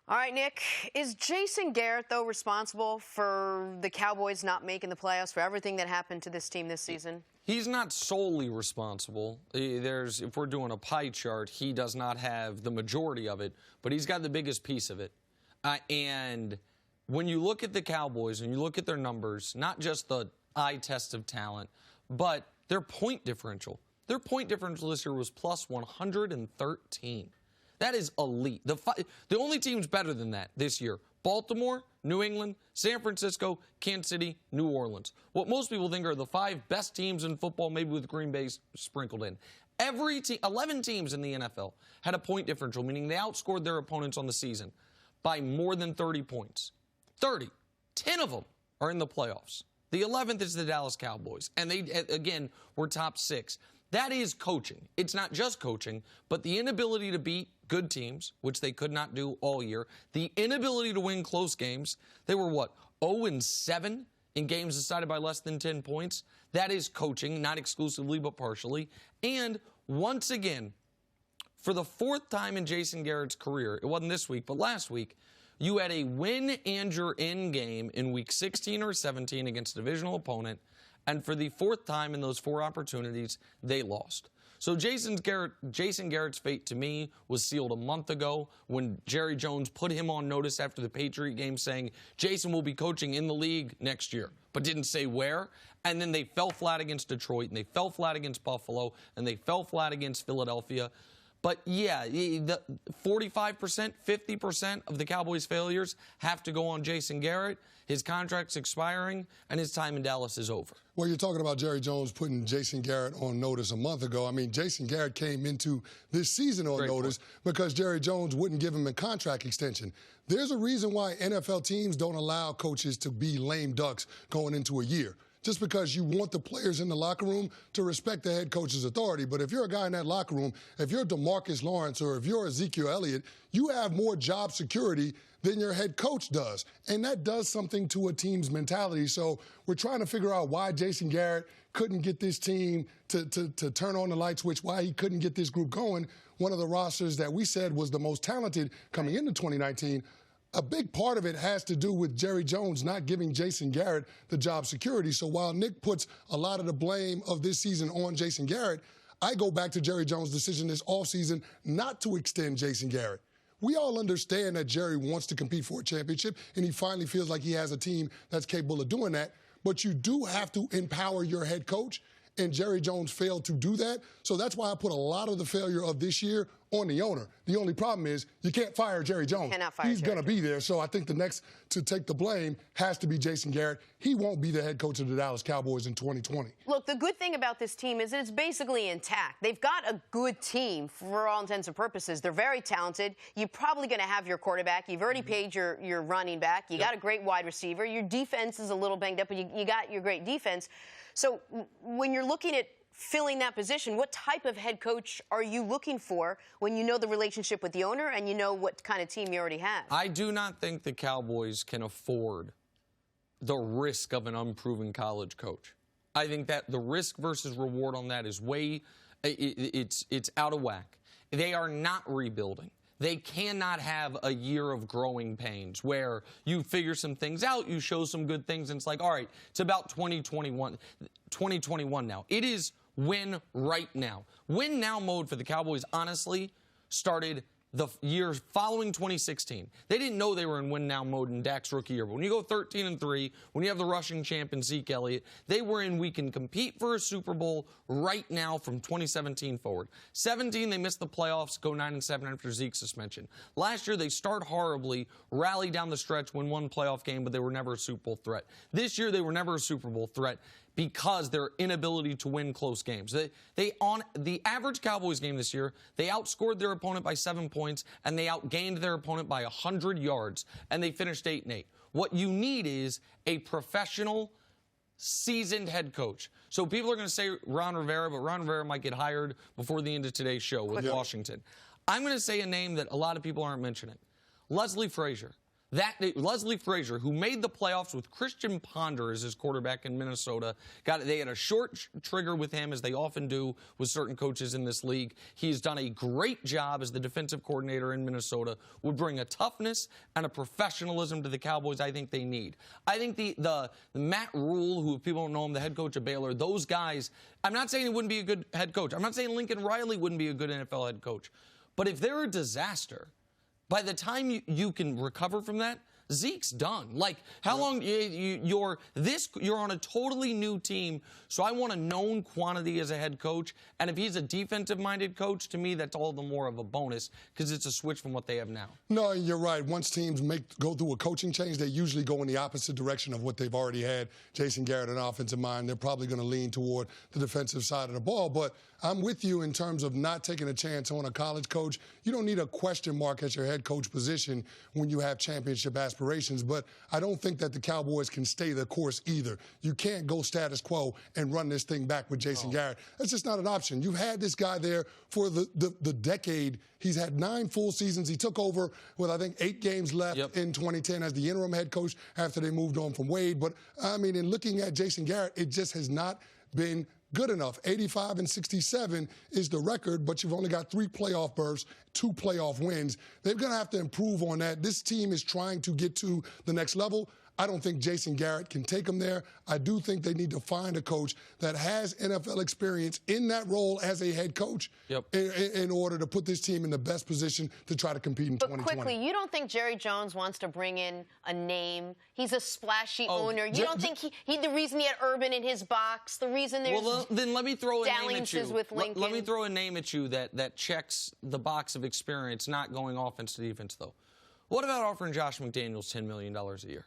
All right, Nick, is Jason Garrett, though, responsible for the Cowboys not making the playoffs, for everything that happened to this team this season? He's not solely responsible. If we're doing a pie chart, he does not have the majority of it, but he's got the biggest piece of it. And when you look at the Cowboys and you look at their numbers, not just the eye test of talent, but their point differential. Their point differential this year was plus 113. That is elite. The only teams better than that this year: Baltimore, New England, San Francisco, Kansas City, New Orleans. What most people think are the 5 best teams in football, maybe with Green Bay sprinkled in. 11 teams in the NFL had a point differential, meaning they outscored their opponents on the season by more than 30 points. 30. 10 of them are in the playoffs. The 11th is the Dallas Cowboys, and they, again, were top 6. That is coaching. It's not just coaching, but the inability to beat good teams, which they could not do all year, the inability to win close games. They were, 0-7 in games decided by less than 10 points. That is coaching, not exclusively, but partially. And once again, for the 4th time in Jason Garrett's career, it wasn't this week, but last week, you had a win and you're in game in week 16 or 17 against a divisional opponent, and for the 4th time in those 4 opportunities, they lost. So Jason Garrett's fate, to me, was sealed a month ago when Jerry Jones put him on notice after the Patriot game saying Jason will be coaching in the league next year, but didn't say where. And then they fell flat against Detroit, and they fell flat against Buffalo, and they fell flat against Philadelphia. But, yeah, the 45%, 50% of the Cowboys' failures have to go on Jason Garrett. His contract's expiring, and his time in Dallas is over. Well, you're talking about Jerry Jones putting Jason Garrett on notice a month ago. I mean, Jason Garrett came into this season on notice because Jerry Jones wouldn't give him a contract extension. There's a reason why NFL teams don't allow coaches to be lame ducks going into a year. Just because you want the players in the locker room to respect the head coach's authority. But if you're a guy in that locker room, if you're DeMarcus Lawrence or if you're Ezekiel Elliott, you have more job security than your head coach does. And that does something to a team's mentality. So we're trying to figure out why Jason Garrett couldn't get this team to turn on the light switch, why he couldn't get this group going. One of the rosters that we said was the most talented coming into 2019. A big part of it has to do with Jerry Jones not giving Jason Garrett the job security. So while Nick puts a lot of the blame of this season on Jason Garrett, I go back to Jerry Jones' decision this offseason not to extend Jason Garrett. We all understand that Jerry wants to compete for a championship, and he finally feels like he has a team that's capable of doing that. But you do have to empower your head coach, and Jerry Jones failed to do that. So that's why I put a lot of the failure of this year on the owner. The only problem is you can't fire Jerry Jones. He's going to be there. So I think the next to take the blame has to be Jason Garrett. He won't be the head coach of the Dallas Cowboys in 2020. Look, the good thing about this team is that it's basically intact. They've got a good team for all intents and purposes. They're very talented. You're probably going to have your quarterback. You've already paid your running back. You got a great wide receiver. Your defense is a little banged up, but you got your great defense. So when you're looking at filling that position, what type of head coach are you looking for when you know the relationship with the owner and you know what kind of team you already have? I do not think the Cowboys can afford the risk of an unproven college coach. I think that the risk versus reward on that is it's out of whack. They are not rebuilding. They cannot have a year of growing pains where you figure some things out, you show some good things, and it's like, all right, it's about 2021 now. It is win right now. Win now mode for the Cowboys, honestly, started the year following 2016. They didn't know they were in win now mode in Dak's rookie year. But when you go 13-3, when you have the rushing champ in Zeke Elliott, they were in we can compete for a Super Bowl right now from 2017 forward. 17, they missed the playoffs, go 9-7 after Zeke's suspension. Last year, they start horribly, rally down the stretch, win one playoff game, but they were never a Super Bowl threat. This year, they were never a Super Bowl threat because their inability to win close games. They on the average Cowboys game this year, they outscored their opponent by 7 points, and they outgained their opponent by 100 yards, and they finished 8-8. What you need is a professional, seasoned head coach. So people are going to say Ron Rivera, but Ron Rivera might get hired before the end of today's show with Washington. I'm going to say a name that a lot of people aren't mentioning. Leslie Frazier. Leslie Frazier, who made the playoffs with Christian Ponder as his quarterback in Minnesota, they had a short trigger with him, as they often do with certain coaches in this league. He's done a great job as the defensive coordinator in Minnesota, would bring a toughness and a professionalism to the Cowboys I think they need. I think the Matt Rule, who, if people don't know him, the head coach of Baylor, those guys, I'm not saying he wouldn't be a good head coach. I'm not saying Lincoln Riley wouldn't be a good NFL head coach. But if they're a disaster, by the time you can recover from that, Zeke's done. Like, how long you're on a totally new team, so I want a known quantity as a head coach. And if he's a defensive-minded coach, to me, that's all the more of a bonus because it's a switch from what they have now. No, you're right. Once teams go through a coaching change, they usually go in the opposite direction of what they've already had. Jason Garrett, an offensive mind, they're probably going to lean toward the defensive side of the ball. But I'm with you in terms of not taking a chance on a college coach. You don't need a question mark at your head coach position when you have championship aspirations, but I don't think that the Cowboys can stay the course either. You can't go status quo and run this thing back with Jason Garrett. That's just not an option. You've had this guy there for the decade. He's had 9 full seasons. He took over with, I think, 8 games left in 2010 as the interim head coach after they moved on from Wade. But, I mean, in looking at Jason Garrett, it just has not been good enough. 85-67 is the record, but you've only got 3 playoff berths, 2 playoff wins. They're going to have to improve on that. This team is trying to get to the next level. I don't think Jason Garrett can take them there. I do think they need to find a coach that has NFL experience in that role as a head coach in order to put this team in the best position to try to compete in 2020. But quickly, you don't think Jerry Jones wants to bring in a name? He's a splashy owner. You don't think the reason he had Urban in his box, the reason there's then let me throw a name at you. With Lincoln. Let me throw a name at you that checks the box of experience, not going offense to defense, though. What about offering Josh McDaniels $10 million a year?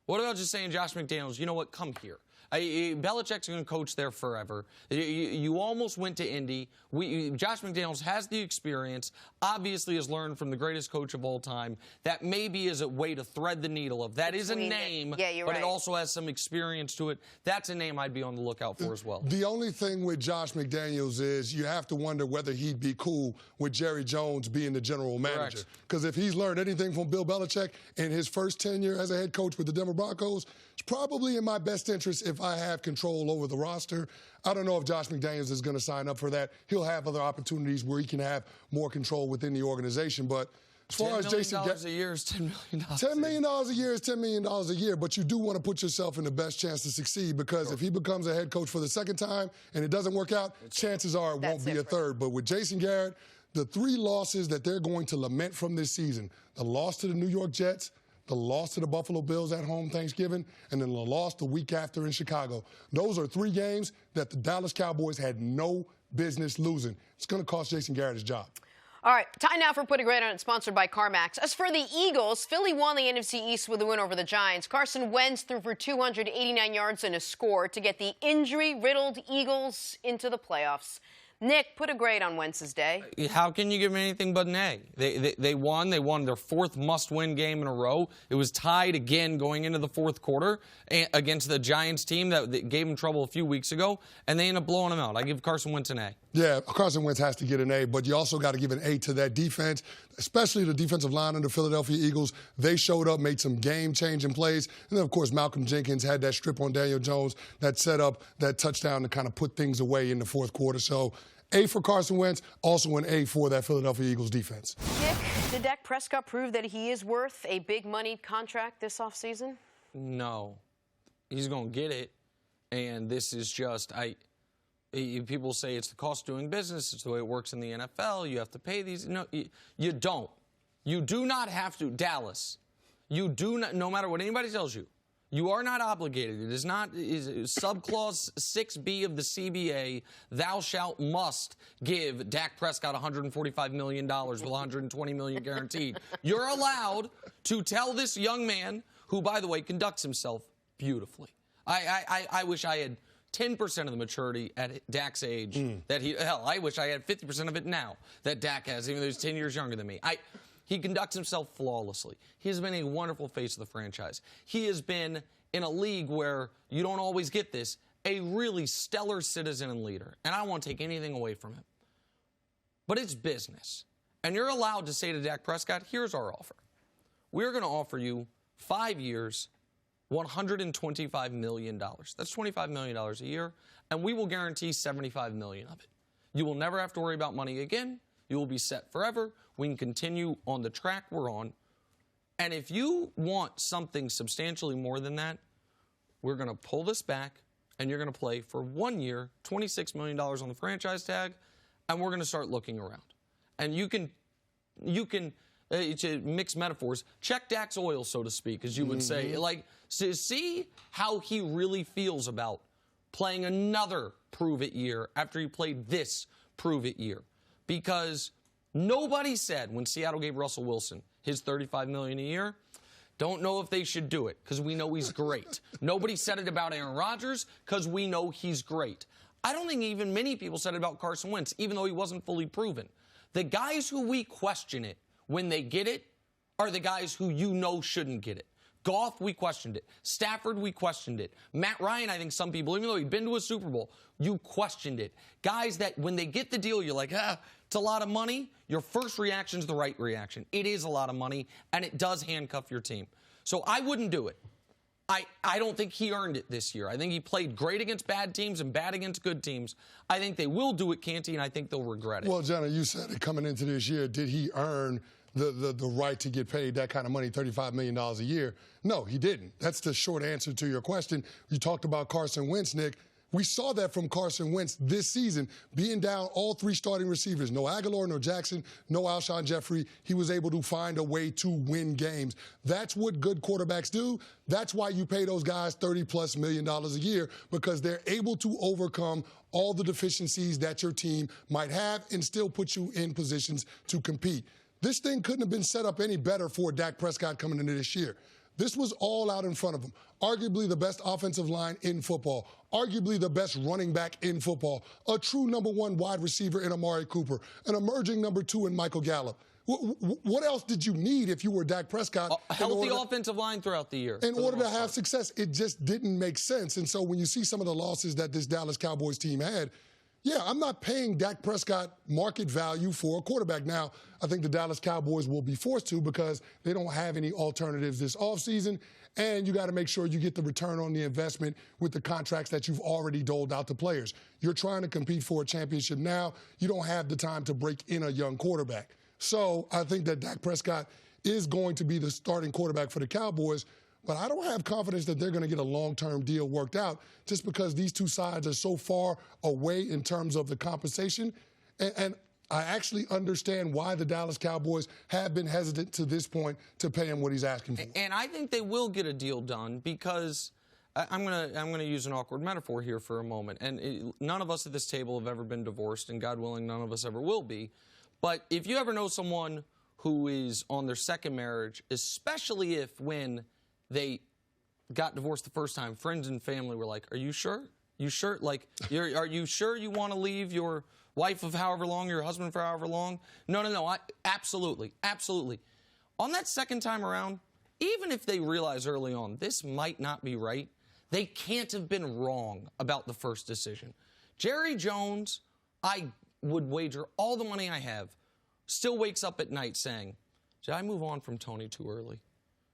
What about just saying, Josh McDaniels, you know what, come here. Belichick's going to coach there forever. You almost went to Indy. Josh McDaniels has the experience, obviously has learned from the greatest coach of all time. That maybe is a way to thread the needle of that is a name, but it also has some experience to it. That's a name I'd be on the lookout for as well. The only thing with Josh McDaniels is you have to wonder whether he'd be cool with Jerry Jones being the general manager. Because if he's learned anything from Bill Belichick in his first tenure as a head coach with the Denver Broncos, it's probably in my best interest if I have control over the roster. I don't know if Josh McDaniels is going to sign up for that. He'll have other opportunities where he can have more control within the organization. But as far as Jason Garrett, $10 million a year is $10 million. $10 million a year is $10 million a year, but you do want to put yourself in the best chance to succeed because if he becomes a head coach for the second time and it doesn't work out, chances are it won't be a third. But with Jason Garrett, the 3 losses that they're going to lament from this season, the loss to the New York Jets, the loss to the Buffalo Bills at home Thanksgiving, and then the loss the week after in Chicago. Those are 3 games that the Dallas Cowboys had no business losing. It's going to cost Jason Garrett his job. All right, time now for Put a Grade on It, sponsored by CarMax. As for the Eagles, Philly won the NFC East with a win over the Giants. Carson Wentz threw for 289 yards and a score to get the injury-riddled Eagles into the playoffs. Nick, put a grade on Wentz's day. How can you give him anything but an A? They won. They won their 4th must-win game in a row. It was tied again going into the 4th quarter against the Giants team that gave them trouble a few weeks ago, and they ended up blowing them out. I give Carson Wentz an A. Yeah, Carson Wentz has to get an A, but you also got to give an A to that defense, especially the defensive line of the Philadelphia Eagles. They showed up, made some game-changing plays. And then, of course, Malcolm Jenkins had that strip on Daniel Jones that set up that touchdown to kind of put things away in the 4th quarter. So A for Carson Wentz, also an A for that Philadelphia Eagles defense. Nick, did Dak Prescott prove that he is worth a big-moneyed contract this offseason? No. He's going to get it, and this is just people say it's the cost of doing business. It's the way it works in the NFL. You have to pay these. No, you don't. You do not have to. Dallas, you do not, no matter what anybody tells you, you are not obligated. It is not subclause 6B of the CBA. Thou must give Dak Prescott $145 million with $120 million guaranteed. You're allowed to tell this young man, who, by the way, conducts himself beautifully. I wish I had 10% of the maturity at Dak's age that I wish I had 50% of it now that Dak has, even though he's 10 years younger than me. He conducts himself flawlessly. He has been a wonderful face of the franchise. He has been, in a league where you don't always get this, a really stellar citizen and leader. And I don't want to take anything away from him. But it's business. And you're allowed to say to Dak Prescott, here's our offer. we're going to offer you 5 years, $125 million. That's $25 million a year, and we will guarantee $75 million of it. You will never have to worry about money again. You will be set forever. We can continue on the track we're on. And if you want something substantially more than that, we're going to pull this back, and you're going to play for 1 year, $26 million on the franchise tag, and we're going to start looking around. And you can to mix metaphors, check Dak's oil, so to speak, as you would say. Like, see how he really feels about playing another prove-it year after he played this prove-it year. Because nobody said when Seattle gave Russell Wilson his $35 million a year, don't know if they should do it because we know he's great. Nobody said it about Aaron Rodgers because we know he's great. I don't think even many people said it about Carson Wentz, even though he wasn't fully proven. The guys who we question it when they get it are the guys who you know shouldn't get it. Goff, we questioned it. Stafford, we questioned it. Matt Ryan, I think some people, even though he'd been to a Super Bowl, you questioned it. Guys that when they get the deal, you're like, it's a lot of money. Your first reaction is the right reaction. It is a lot of money, and it does handcuff your team. So I wouldn't do it. I don't think he earned it this year. I think he played great against bad teams and bad against good teams. I think they will do it, Canty, and I think they'll regret it. Well, Jenna, you said it coming into this year. Did he earn the right to get paid that kind of money, $35 million a year? No, he didn't. That's the short answer to your question. You talked about Carson Wentz, Nick. We saw that from Carson Wentz this season, being down all three starting receivers. No Aguilar, no Jackson, no Alshon Jeffrey. He was able to find a way to win games. That's what good quarterbacks do. That's why you pay those guys $30+ million a year, because they're able to overcome all the deficiencies that your team might have and still put you in positions to compete. This thing couldn't have been set up any better for Dak Prescott coming into this year. This was all out in front of him. Arguably the best offensive line in football. Arguably the best running back in football. A true #1 wide receiver in Amari Cooper. An emerging #2 in Michael Gallup. What else did you need if you were Dak Prescott? A healthy offensive line throughout the year. In order to have success, it just didn't make sense. And so when you see some of the losses that this Dallas Cowboys team had, yeah, I'm not paying Dak Prescott market value for a quarterback. Now, I think the Dallas Cowboys will be forced to because they don't have any alternatives this offseason, and you got to make sure you get the return on the investment with the contracts that you've already doled out to players. You're trying to compete for a championship now. You don't have the time to break in a young quarterback. So I think that Dak Prescott is going to be the starting quarterback for the Cowboys, but I don't have confidence that they're going to get a long-term deal worked out just because these two sides are so far away in terms of the compensation. And I actually understand why the Dallas Cowboys have been hesitant to this point to pay him what he's asking for. And I think they will get a deal done because I'm gonna use an awkward metaphor here for a moment. And none of us at this table have ever been divorced, and God willing, none of us ever will be. But if you ever know someone who is on their second marriage, especially if when they got divorced the first time, friends and family were like, are you sure? You sure? Like, are you sure you want to leave your wife of however long, your husband for however long? No. Absolutely. On that second time around, even if they realize early on this might not be right, they can't have been wrong about the first decision. Jerry Jones, I would wager all the money I have, still wakes up at night saying, did I move on from Tony too early?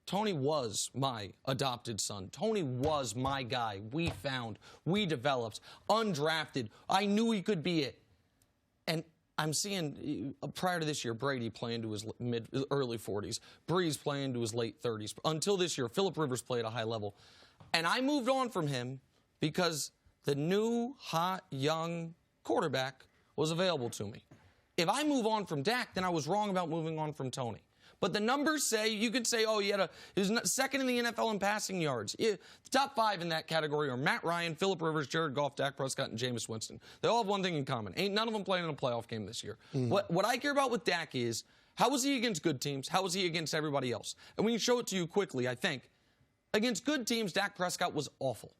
Tony was my adopted son. Tony was my guy. We found, we developed, undrafted. I knew he could be it. And I'm seeing, prior to this year, Brady playing to his early 40s. Breeze playing to his late 30s. Until this year, Phillip Rivers played at a high level. And I moved on from him because the new, hot, young quarterback was available to me. If I move on from Dak, then I was wrong about moving on from Tony. But the numbers say, you could say, oh, he was second in the NFL in passing yards. The top 5 in that category are Matt Ryan, Phillip Rivers, Jared Goff, Dak Prescott, and Jameis Winston. They all have one thing in common. Ain't none of them playing in a playoff game this year. What I care about with Dak is, how was he against good teams? How was he against everybody else? And we can show it to you quickly, I think. Against good teams, Dak Prescott was awful.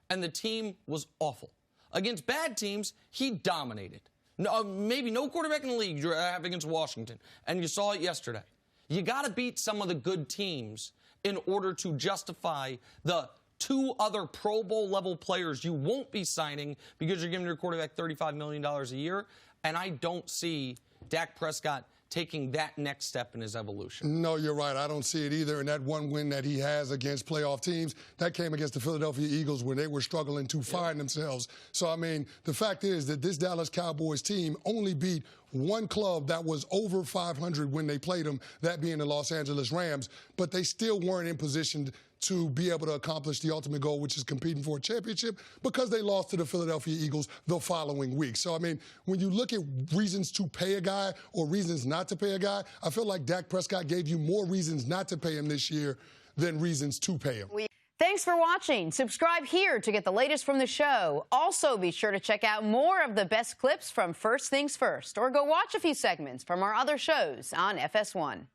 And the team was awful. Against bad teams, he dominated. No, maybe no quarterback in the league you have against Washington. And you saw it yesterday. You got to beat some of the good teams in order to justify the 2 other Pro Bowl level players you won't be signing because you're giving your quarterback $35 million a year. And I don't see Dak Prescott taking that next step in his evolution. No, you're right. I don't see it either. And that one win that he has against playoff teams, that came against the Philadelphia Eagles when they were struggling to find themselves. So, I mean, the fact is that this Dallas Cowboys team only beat one club that was over 500 when they played them, that being the Los Angeles Rams, but they still weren't in position to be able to accomplish the ultimate goal, which is competing for a championship, because they lost to the Philadelphia Eagles the following week. So, I mean, when you look at reasons to pay a guy or reasons not to pay a guy, I feel like Dak Prescott gave you more reasons not to pay him this year than reasons to pay him. Thanks for watching. Subscribe here to get the latest from the show. Also, be sure to check out more of the best clips from First Things First, or go watch a few segments from our other shows on FS1.